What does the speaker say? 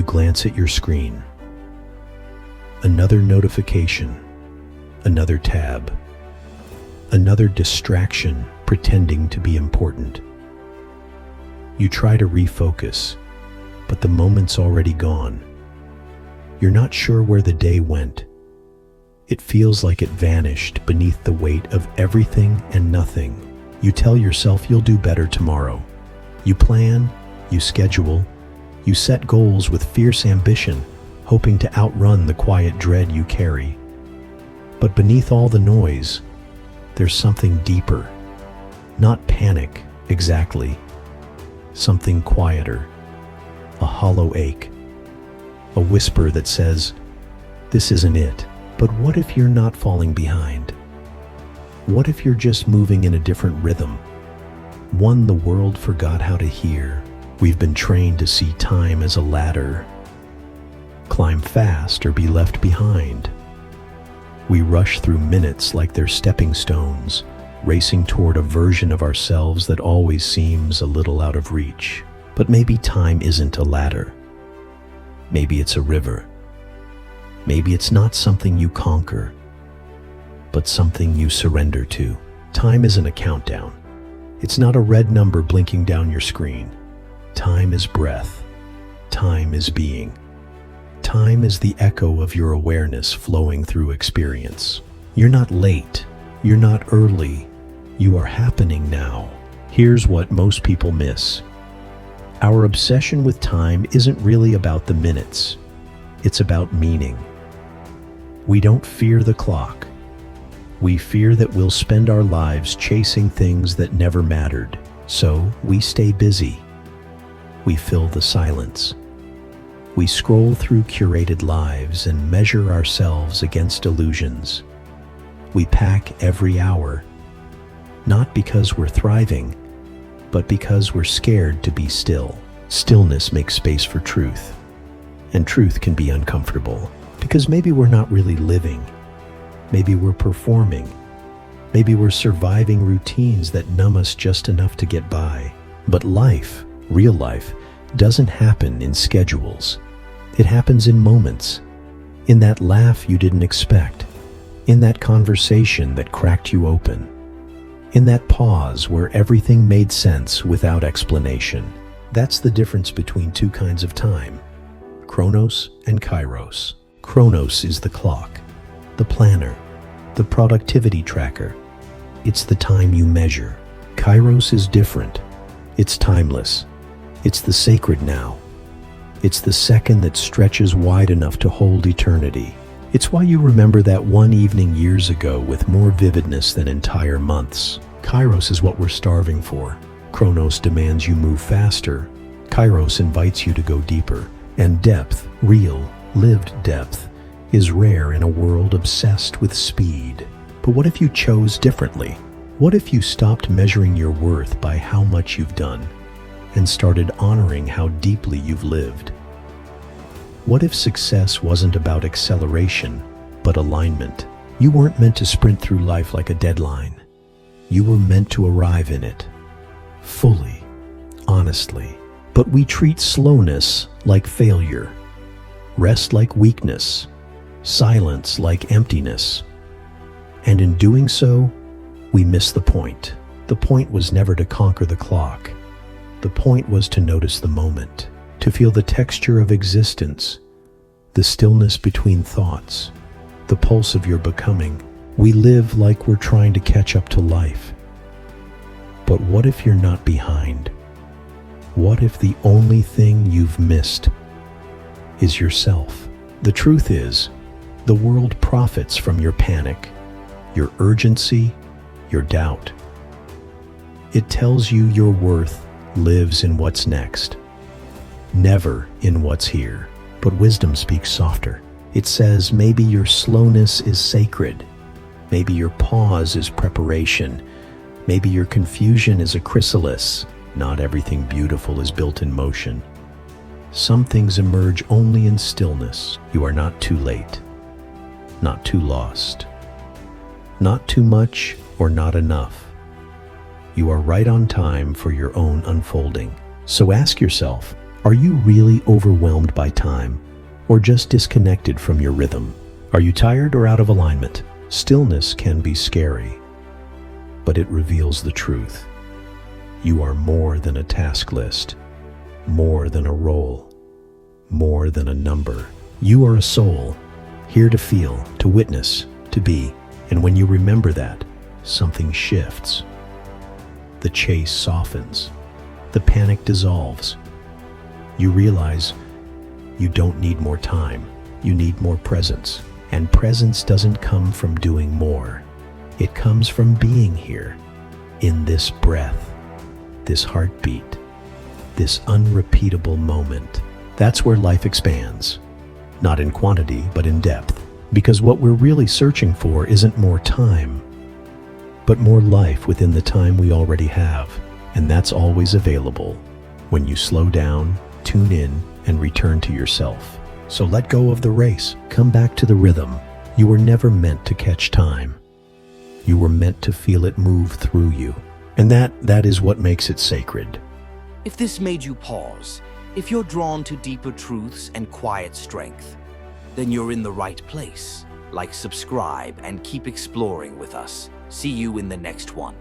You glance at your screen. Another notification, another tab, another distraction pretending to be important. You try to refocus, but the moment's already gone. You're not sure where the day went. It feels like it vanished beneath the weight of everything and nothing. You tell yourself you'll do better tomorrow. You plan, you schedule, you set goals with fierce ambition, hoping to outrun the quiet dread you carry. But beneath all the noise, there's something deeper. Not panic, exactly. Something quieter. A hollow ache. A whisper that says, "This isn't it." But what if you're not falling behind? What if you're just moving in a different rhythm? One the world forgot how to hear. We've been trained to see time as a ladder. Climb fast or be left behind. We rush through minutes like they're stepping stones, racing toward a version of ourselves that always seems a little out of reach. But maybe time isn't a ladder. Maybe it's a river. Maybe it's not something you conquer, but something you surrender to. Time isn't a countdown. It's not a red number blinking down your screen. Time is breath. Time is being. Time is the echo of your awareness flowing through experience. You're not late. You're not early. You are happening now. Here's what most people miss. Our obsession with time isn't really about the minutes. It's about meaning. We don't fear the clock. We fear that we'll spend our lives chasing things that never mattered. So we stay busy. We fill the silence. We scroll through curated lives and measure ourselves against illusions. We pack every hour, not because we're thriving, but because we're scared to be still. Stillness makes space for truth, and truth can be uncomfortable. Because maybe we're not really living. Maybe we're performing. Maybe we're surviving routines that numb us just enough to get by. But life, real life, doesn't happen in schedules. It happens in moments. In that laugh you didn't expect. In that conversation that cracked you open. In that pause where everything made sense without explanation. That's the difference between two kinds of time: Chronos and Kairos. Chronos is the clock, the planner, the productivity tracker. It's the time you measure. Kairos is different. It's timeless. It's the sacred now. It's the second that stretches wide enough to hold eternity. It's why you remember that one evening years ago with more vividness than entire months. Kairos is what we're starving for. Chronos demands you move faster. Kairos invites you to go deeper. And depth, real, lived depth, is rare in a world obsessed with speed. But what if you chose differently? What if you stopped measuring your worth by how much you've done and started honoring how deeply you've lived? What if success wasn't about acceleration, but alignment? You weren't meant to sprint through life like a deadline. You were meant to arrive in it, fully, honestly. But we treat slowness like failure, rest like weakness, silence like emptiness. And in doing so, we miss the point. The point was never to conquer the clock. The point was to notice the moment, to feel the texture of existence, the stillness between thoughts, the pulse of your becoming. We live like we're trying to catch up to life. But what if you're not behind? What if the only thing you've missed is yourself? The truth is, the world profits from your panic, your urgency, your doubt. It tells you your worth lives in what's next, never in what's here. But wisdom speaks softer. It says maybe your slowness is sacred. Maybe your pause is preparation. Maybe your confusion is a chrysalis. Not everything beautiful is built in motion. Some things emerge only in stillness. You are not too late, not too lost, not too much or not enough. You are right on time for your own unfolding. So ask yourself, Are you really overwhelmed by time, or just disconnected from your rhythm? Are you tired or out of alignment? Stillness can be scary, but it reveals the truth. You are more than a task list, more than a role, more than a number. You are a soul, here to feel, to witness, to be. And when you remember that, something shifts. The chase softens. The panic dissolves. You realize you don't need more time. You need more presence. And presence doesn't come from doing more. It comes from being here, in this breath, this heartbeat, this unrepeatable moment. That's where life expands, not in quantity, but in depth. Because what we're really searching for isn't more time, but more life within the time we already have. And that's always available when you slow down, tune in, and return to yourself. So let go of the race. Come back to the rhythm. You were never meant to catch time. You were meant to feel it move through you. And that is what makes it sacred. If this made you pause, if you're drawn to deeper truths and quiet strength, then you're in the right place. Like, subscribe, and keep exploring with us. See you in the next one.